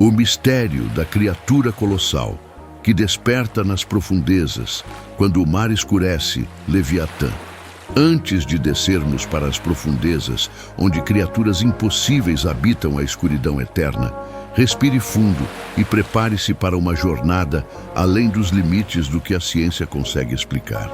O mistério da criatura colossal, que desperta nas profundezas, quando o mar escurece, Leviatã. Antes de descermos para as profundezas, onde criaturas impossíveis habitam a escuridão eterna, respire fundo e prepare-se para uma jornada além dos limites do que a ciência consegue explicar.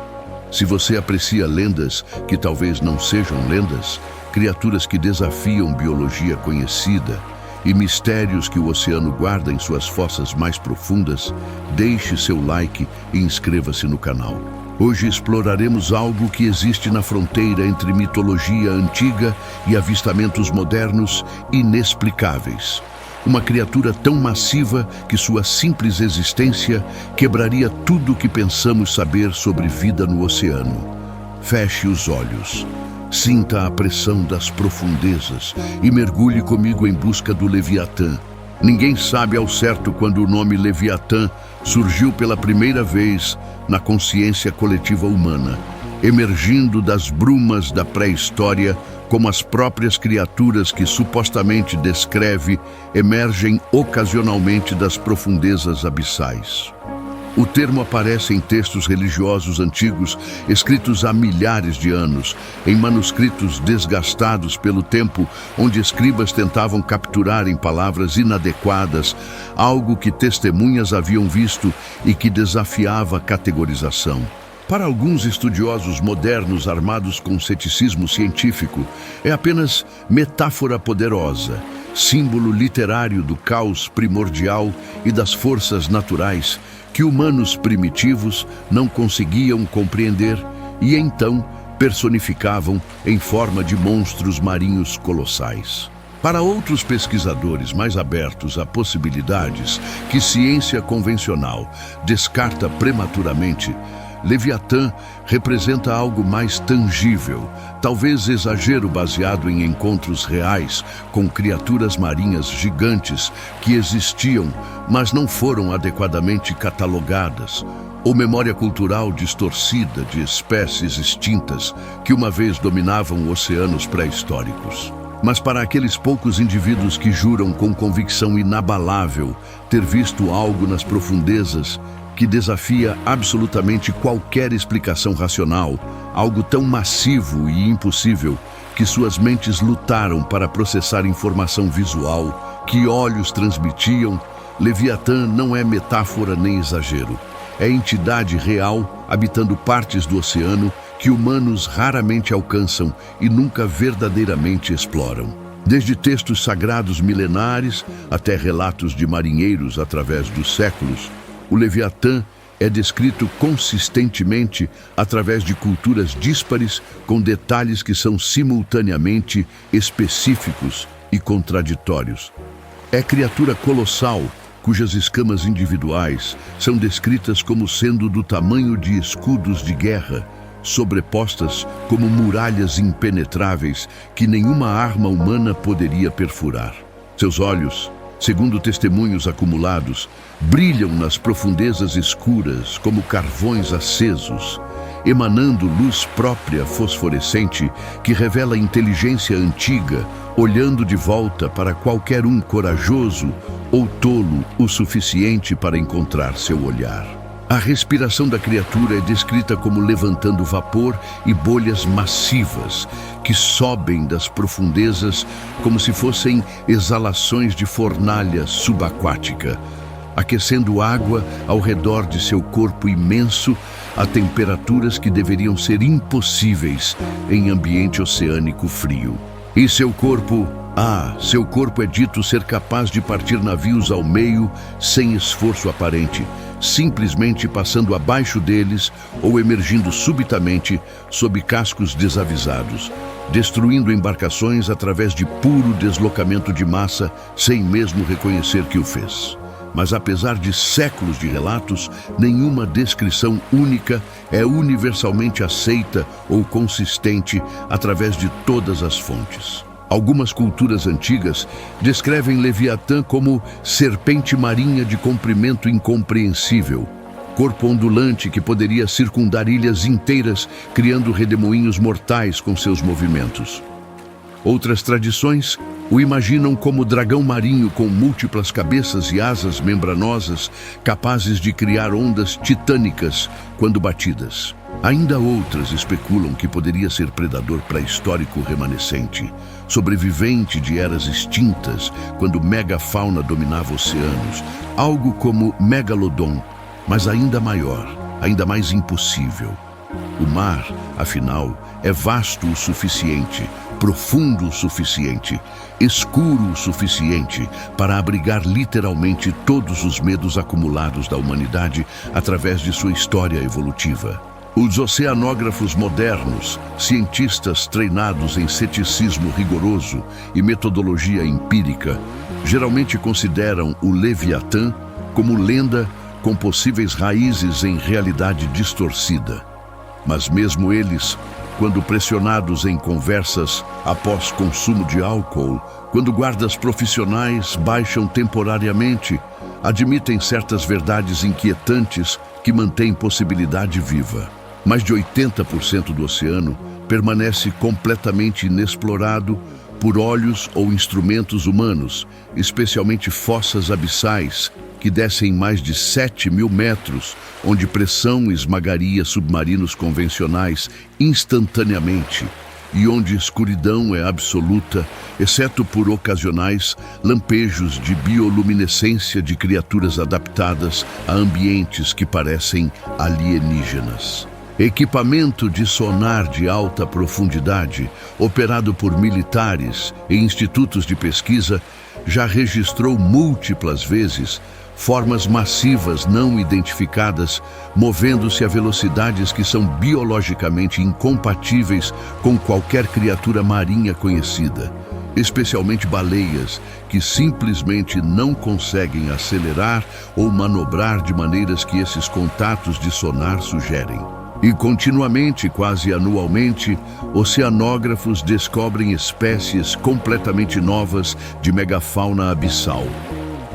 Se você aprecia lendas que talvez não sejam lendas, criaturas que desafiam biologia conhecida e mistérios que o oceano guarda em suas fossas mais profundas, deixe seu like e inscreva-se no canal. Hoje exploraremos algo que existe na fronteira entre mitologia antiga e avistamentos modernos inexplicáveis. Uma criatura tão massiva que sua simples existência quebraria tudo o que pensamos saber sobre vida no oceano. Feche os olhos, sinta a pressão das profundezas e mergulhe comigo em busca do Leviatã. Ninguém sabe ao certo quando o nome Leviatã surgiu pela primeira vez na consciência coletiva humana, emergindo das brumas da pré-história, como as próprias criaturas que supostamente descreve emergem ocasionalmente das profundezas abissais. O termo aparece em textos religiosos antigos, escritos há milhares de anos, em manuscritos desgastados pelo tempo, onde escribas tentavam capturar em palavras inadequadas algo que testemunhas haviam visto e que desafiava a categorização. Para alguns estudiosos modernos armados com ceticismo científico, é apenas metáfora poderosa, símbolo literário do caos primordial e das forças naturais que humanos primitivos não conseguiam compreender e então personificavam em forma de monstros marinhos colossais. Para outros pesquisadores mais abertos a possibilidades que ciência convencional descarta prematuramente, Leviatã representa algo mais tangível, talvez exagero baseado em encontros reais com criaturas marinhas gigantes que existiam, mas não foram adequadamente catalogadas, ou memória cultural distorcida de espécies extintas que uma vez dominavam oceanos pré-históricos. Mas para aqueles poucos indivíduos que juram com convicção inabalável ter visto algo nas profundezas que desafia absolutamente qualquer explicação racional, algo tão massivo e impossível que suas mentes lutaram para processar informação visual que olhos transmitiam, Leviatã não é metáfora nem exagero. É entidade real habitando partes do oceano que humanos raramente alcançam e nunca verdadeiramente exploram. Desde textos sagrados milenares até relatos de marinheiros através dos séculos, o Leviatã é descrito consistentemente através de culturas díspares com detalhes que são simultaneamente específicos e contraditórios. É criatura colossal, cujas escamas individuais são descritas como sendo do tamanho de escudos de guerra, sobrepostas como muralhas impenetráveis que nenhuma arma humana poderia perfurar. Seus olhos, segundo testemunhos acumulados, brilham nas profundezas escuras como carvões acesos, emanando luz própria fosforescente que revela inteligência antiga, olhando de volta para qualquer um corajoso ou tolo o suficiente para encontrar seu olhar. A respiração da criatura é descrita como levantando vapor e bolhas massivas que sobem das profundezas como se fossem exalações de fornalha subaquática, aquecendo água ao redor de seu corpo imenso a temperaturas que deveriam ser impossíveis em ambiente oceânico frio. E seu corpo é dito ser capaz de partir navios ao meio sem esforço aparente, simplesmente passando abaixo deles ou emergindo subitamente sob cascos desavisados, destruindo embarcações através de puro deslocamento de massa sem mesmo reconhecer que o fez. Mas apesar de séculos de relatos, nenhuma descrição única é universalmente aceita ou consistente através de todas as fontes. Algumas culturas antigas descrevem Leviatã como serpente marinha de comprimento incompreensível, corpo ondulante que poderia circundar ilhas inteiras, criando redemoinhos mortais com seus movimentos. Outras tradições o imaginam como dragão marinho com múltiplas cabeças e asas membranosas, capazes de criar ondas titânicas quando batidas. Ainda outras especulam que poderia ser predador pré-histórico remanescente, sobrevivente de eras extintas, quando megafauna dominava oceanos, algo como Megalodon, mas ainda maior, ainda mais impossível. O mar, afinal, é vasto o suficiente, profundo o suficiente, escuro o suficiente para abrigar literalmente todos os medos acumulados da humanidade através de sua história evolutiva. Os oceanógrafos modernos, cientistas treinados em ceticismo rigoroso e metodologia empírica, geralmente consideram o Leviatã como lenda com possíveis raízes em realidade distorcida. Mas mesmo eles, quando pressionados em conversas após consumo de álcool, quando guardas profissionais baixam temporariamente, admitem certas verdades inquietantes que mantêm possibilidade viva. Mais de 80% do oceano permanece completamente inexplorado por olhos ou instrumentos humanos, especialmente fossas abissais, que descem mais de 7.000 metros, onde pressão esmagaria submarinos convencionais instantaneamente e onde escuridão é absoluta, exceto por ocasionais lampejos de bioluminescência de criaturas adaptadas a ambientes que parecem alienígenas. Equipamento de sonar de alta profundidade, operado por militares e institutos de pesquisa, já registrou múltiplas vezes formas massivas não identificadas, movendo-se a velocidades que são biologicamente incompatíveis com qualquer criatura marinha conhecida, especialmente baleias, que simplesmente não conseguem acelerar ou manobrar de maneiras que esses contatos de sonar sugerem. E continuamente, quase anualmente, oceanógrafos descobrem espécies completamente novas de megafauna abissal.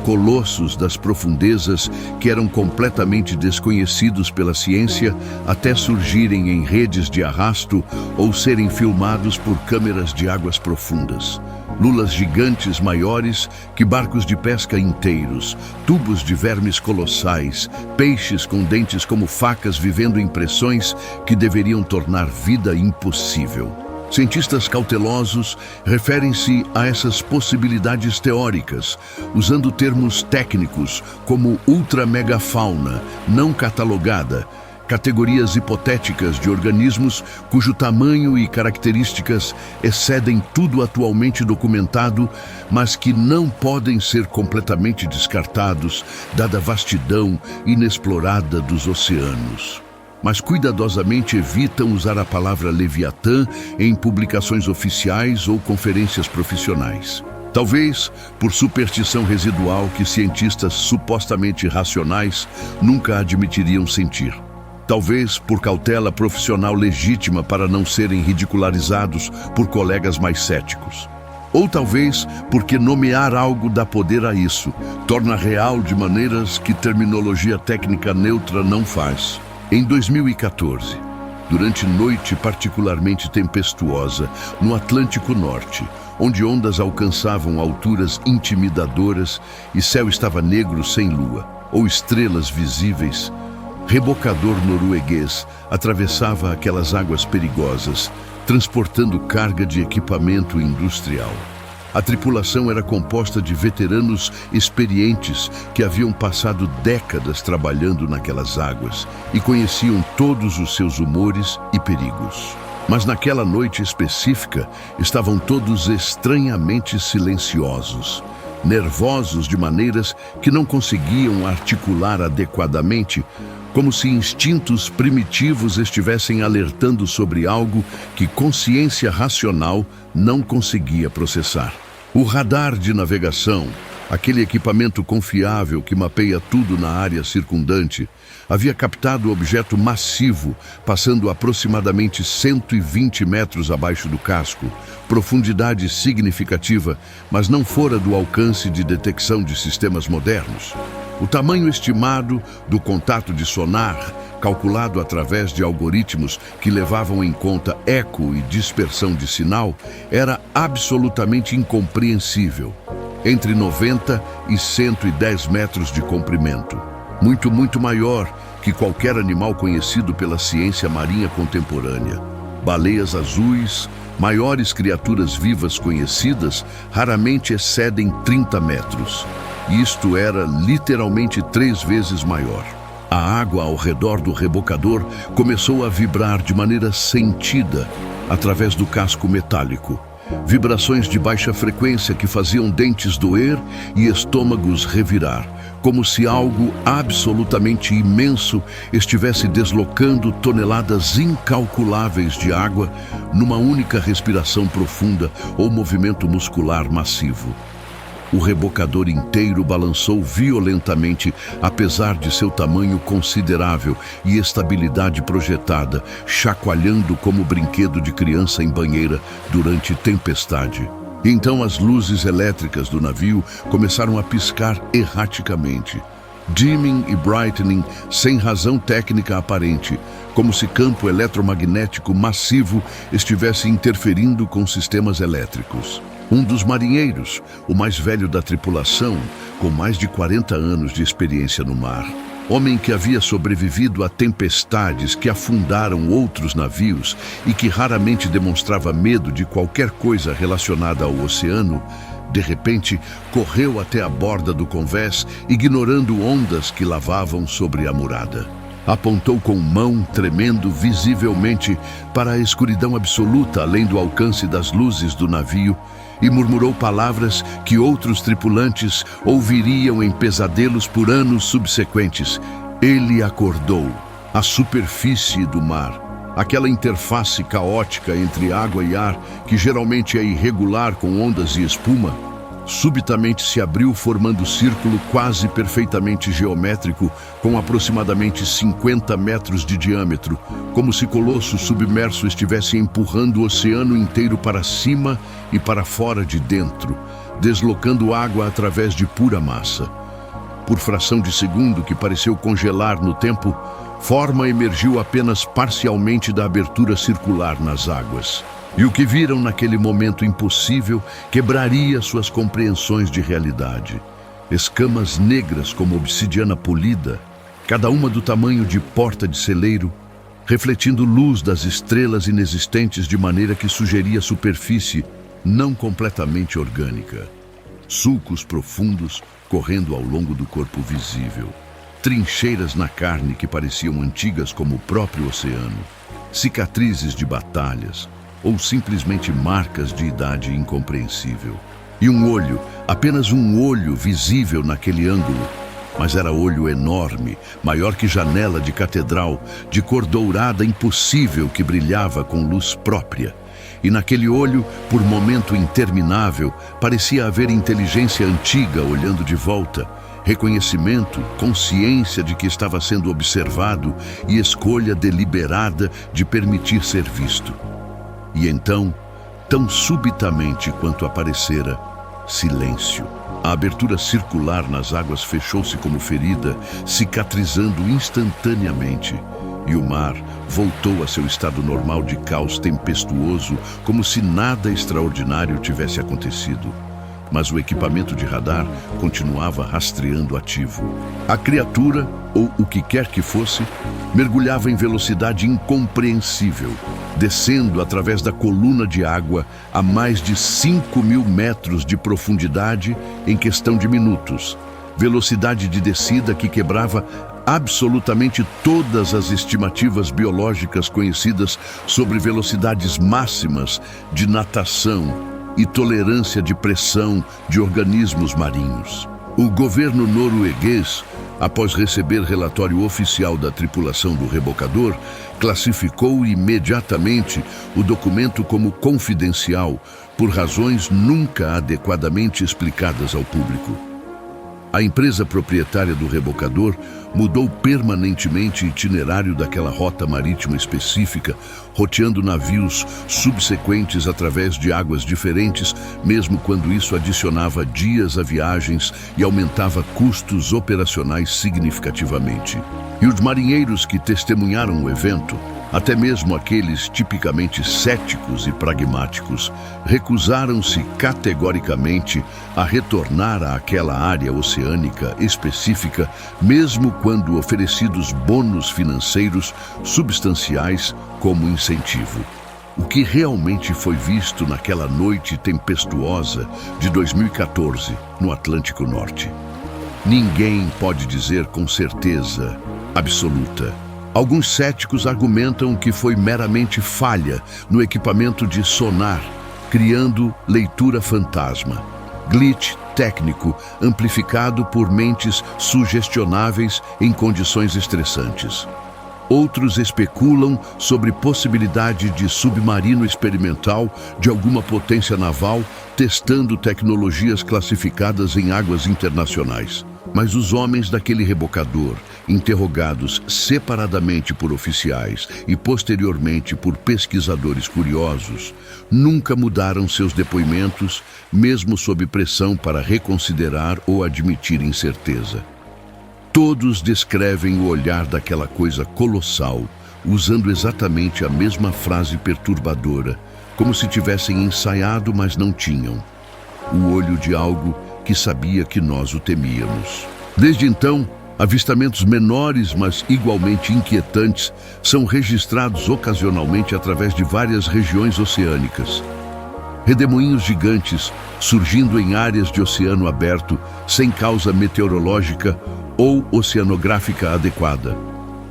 Colossos das profundezas que eram completamente desconhecidos pela ciência até surgirem em redes de arrasto ou serem filmados por câmeras de águas profundas. Lulas gigantes maiores que barcos de pesca inteiros, tubos de vermes colossais, peixes com dentes como facas vivendo em pressões que deveriam tornar vida impossível. Cientistas cautelosos referem-se a essas possibilidades teóricas, usando termos técnicos como ultramegafauna, não catalogada, categorias hipotéticas de organismos cujo tamanho e características excedem tudo atualmente documentado, mas que não podem ser completamente descartados, dada a vastidão inexplorada dos oceanos. Mas cuidadosamente evitam usar a palavra Leviatã em publicações oficiais ou conferências profissionais. Talvez por superstição residual que cientistas supostamente racionais nunca admitiriam sentir. Talvez por cautela profissional legítima para não serem ridicularizados por colegas mais céticos. Ou talvez porque nomear algo dá poder a isso, torna real de maneiras que terminologia técnica neutra não faz. Em 2014, durante noite particularmente tempestuosa no Atlântico Norte, onde ondas alcançavam alturas intimidadoras e céu estava negro sem lua ou estrelas visíveis, rebocador norueguês atravessava aquelas águas perigosas, transportando carga de equipamento industrial. A tripulação era composta de veteranos experientes que haviam passado décadas trabalhando naquelas águas e conheciam todos os seus humores e perigos. Mas naquela noite específica estavam todos estranhamente silenciosos, nervosos de maneiras que não conseguiam articular adequadamente, como se instintos primitivos estivessem alertando sobre algo que consciência racional não conseguia processar. O radar de navegação, aquele equipamento confiável que mapeia tudo na área circundante, havia captado o objeto massivo, passando aproximadamente 120 metros abaixo do casco, profundidade significativa, mas não fora do alcance de detecção de sistemas modernos. O tamanho estimado do contato de sonar, calculado através de algoritmos que levavam em conta eco e dispersão de sinal, era absolutamente incompreensível, entre 90 e 110 metros de comprimento. Muito maior que qualquer animal conhecido pela ciência marinha contemporânea. Baleias azuis, maiores criaturas vivas conhecidas, raramente excedem 30 metros. Isto era literalmente 3 vezes maior. A água ao redor do rebocador começou a vibrar de maneira sentida através do casco metálico. Vibrações de baixa frequência que faziam dentes doer e estômagos revirar, como se algo absolutamente imenso estivesse deslocando toneladas incalculáveis de água numa única respiração profunda ou movimento muscular massivo. O rebocador inteiro balançou violentamente, apesar de seu tamanho considerável e estabilidade projetada, chacoalhando como brinquedo de criança em banheira durante tempestade. Então as luzes elétricas do navio começaram a piscar erraticamente, dimming e brightening sem razão técnica aparente, como se campo eletromagnético massivo estivesse interferindo com sistemas elétricos. Um dos marinheiros, o mais velho da tripulação, com mais de 40 anos de experiência no mar, homem que havia sobrevivido a tempestades que afundaram outros navios e que raramente demonstrava medo de qualquer coisa relacionada ao oceano, de repente correu até a borda do convés, ignorando ondas que lavavam sobre a murada. Apontou com mão, tremendo visivelmente para a escuridão absoluta além do alcance das luzes do navio, e murmurou palavras que outros tripulantes ouviriam em pesadelos por anos subsequentes. Ele acordou. A superfície do mar, aquela interface caótica entre água e ar, que geralmente é irregular com ondas e espuma, subitamente se abriu formando círculo quase perfeitamente geométrico com aproximadamente 50 metros de diâmetro, como se colosso submerso estivesse empurrando o oceano inteiro para cima e para fora de dentro, deslocando água através de pura massa. Por fração de segundo que pareceu congelar no tempo, forma emergiu apenas parcialmente da abertura circular nas águas. E o que viram naquele momento impossível quebraria suas compreensões de realidade. Escamas negras como obsidiana polida, cada uma do tamanho de porta de celeiro, refletindo luz das estrelas inexistentes de maneira que sugeria superfície não completamente orgânica. Sulcos profundos correndo ao longo do corpo visível. Trincheiras na carne que pareciam antigas como o próprio oceano. Cicatrizes de batalhas, ou simplesmente marcas de idade incompreensível. E um olho, apenas um olho visível naquele ângulo, mas era olho enorme, maior que janela de catedral, de cor dourada impossível que brilhava com luz própria. E naquele olho, por momento interminável, parecia haver inteligência antiga olhando de volta, reconhecimento, consciência de que estava sendo observado e escolha deliberada de permitir ser visto. E então, tão subitamente quanto aparecera, silêncio. A abertura circular nas águas fechou-se como ferida, cicatrizando instantaneamente. E o mar voltou a seu estado normal de caos tempestuoso, como se nada extraordinário tivesse acontecido. Mas o equipamento de radar continuava rastreando ativo. A criatura, ou o que quer que fosse, mergulhava em velocidade incompreensível, descendo através da coluna de água a mais de 5.000 metros de profundidade em questão de minutos. Velocidade de descida que quebrava absolutamente todas as estimativas biológicas conhecidas sobre velocidades máximas de natação e tolerância de pressão de organismos marinhos. O governo norueguês, após receber relatório oficial da tripulação do rebocador, classificou imediatamente o documento como confidencial, por razões nunca adequadamente explicadas ao público. A empresa proprietária do rebocador mudou permanentemente o itinerário daquela rota marítima específica, roteando navios subsequentes através de águas diferentes, mesmo quando isso adicionava dias a viagens e aumentava custos operacionais significativamente. E os marinheiros que testemunharam o evento, Até mesmo aqueles tipicamente céticos e pragmáticos recusaram-se categoricamente a retornar àquela área oceânica específica, mesmo quando oferecidos bônus financeiros substanciais como incentivo. O que realmente foi visto naquela noite tempestuosa de 2014 no Atlântico Norte? Ninguém pode dizer com certeza absoluta. Alguns céticos argumentam que foi meramente falha no equipamento de sonar, criando leitura fantasma. Glitch técnico amplificado por mentes sugestionáveis em condições estressantes. Outros especulam sobre possibilidade de submarino experimental de alguma potência naval testando tecnologias classificadas em águas internacionais. Mas os homens daquele rebocador, interrogados separadamente por oficiais e posteriormente por pesquisadores curiosos, nunca mudaram seus depoimentos, mesmo sob pressão para reconsiderar ou admitir incerteza. Todos descrevem o olhar daquela coisa colossal, usando exatamente a mesma frase perturbadora, como se tivessem ensaiado, mas não tinham. O olho de algo que sabia que nós o temíamos. Desde então, avistamentos menores, mas igualmente inquietantes, são registrados ocasionalmente através de várias regiões oceânicas. Redemoinhos gigantes surgindo em áreas de oceano aberto, sem causa meteorológica ou oceanográfica adequada.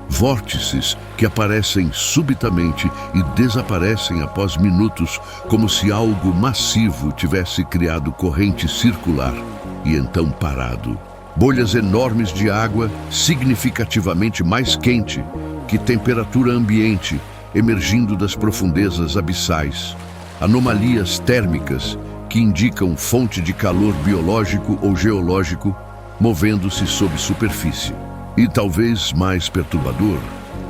Vórtices que aparecem subitamente e desaparecem após minutos, como se algo massivo tivesse criado corrente circular e então parado. Bolhas enormes de água significativamente mais quente que temperatura ambiente emergindo das profundezas abissais. Anomalias térmicas que indicam fonte de calor biológico ou geológico movendo-se sob superfície. E talvez mais perturbador,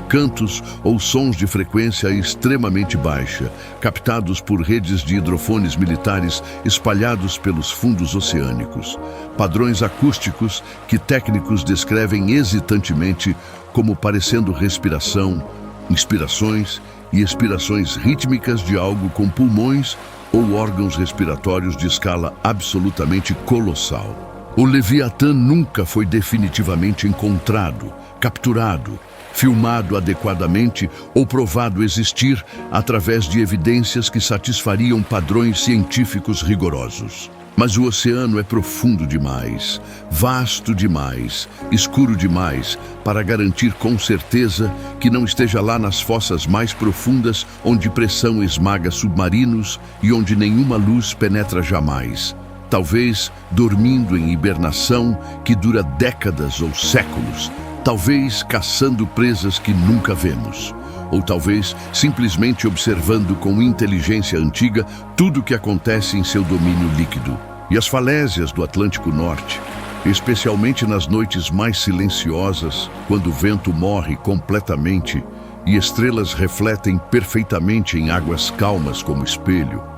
cantos ou sons de frequência extremamente baixa, captados por redes de hidrofones militares espalhados pelos fundos oceânicos. Padrões acústicos que técnicos descrevem hesitantemente como parecendo respiração, inspirações e expirações rítmicas de algo com pulmões ou órgãos respiratórios de escala absolutamente colossal. O Leviatã nunca foi definitivamente encontrado, capturado, filmado adequadamente ou provado existir através de evidências que satisfariam padrões científicos rigorosos. Mas o oceano é profundo demais, vasto demais, escuro demais para garantir com certeza que não esteja lá nas fossas mais profundas onde pressão esmaga submarinos e onde nenhuma luz penetra jamais. Talvez dormindo em hibernação que dura décadas ou séculos, talvez caçando presas que nunca vemos, ou talvez simplesmente observando com inteligência antiga tudo o que acontece em seu domínio líquido. E as falésias do Atlântico Norte, especialmente nas noites mais silenciosas, quando o vento morre completamente e estrelas refletem perfeitamente em águas calmas como espelho,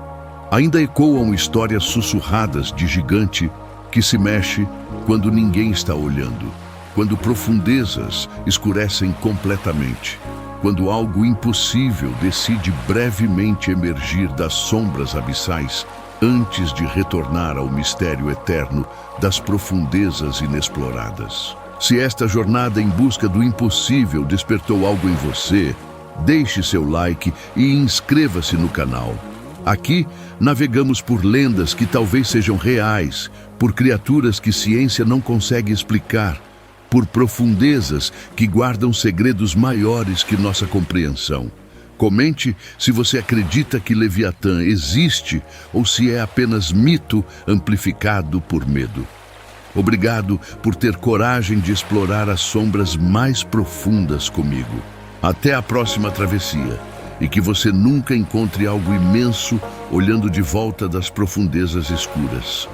ainda ecoam histórias sussurradas de gigante que se mexe quando ninguém está olhando, quando profundezas escurecem completamente, quando algo impossível decide brevemente emergir das sombras abissais antes de retornar ao mistério eterno das profundezas inexploradas. Se esta jornada em busca do impossível despertou algo em você, deixe seu like e inscreva-se no canal. Aqui, navegamos por lendas que talvez sejam reais, por criaturas que ciência não consegue explicar, por profundezas que guardam segredos maiores que nossa compreensão. Comente se você acredita que Leviatã existe ou se é apenas mito amplificado por medo. Obrigado por ter coragem de explorar as sombras mais profundas comigo. Até a próxima travessia. E que você nunca encontre algo imenso olhando de volta das profundezas escuras.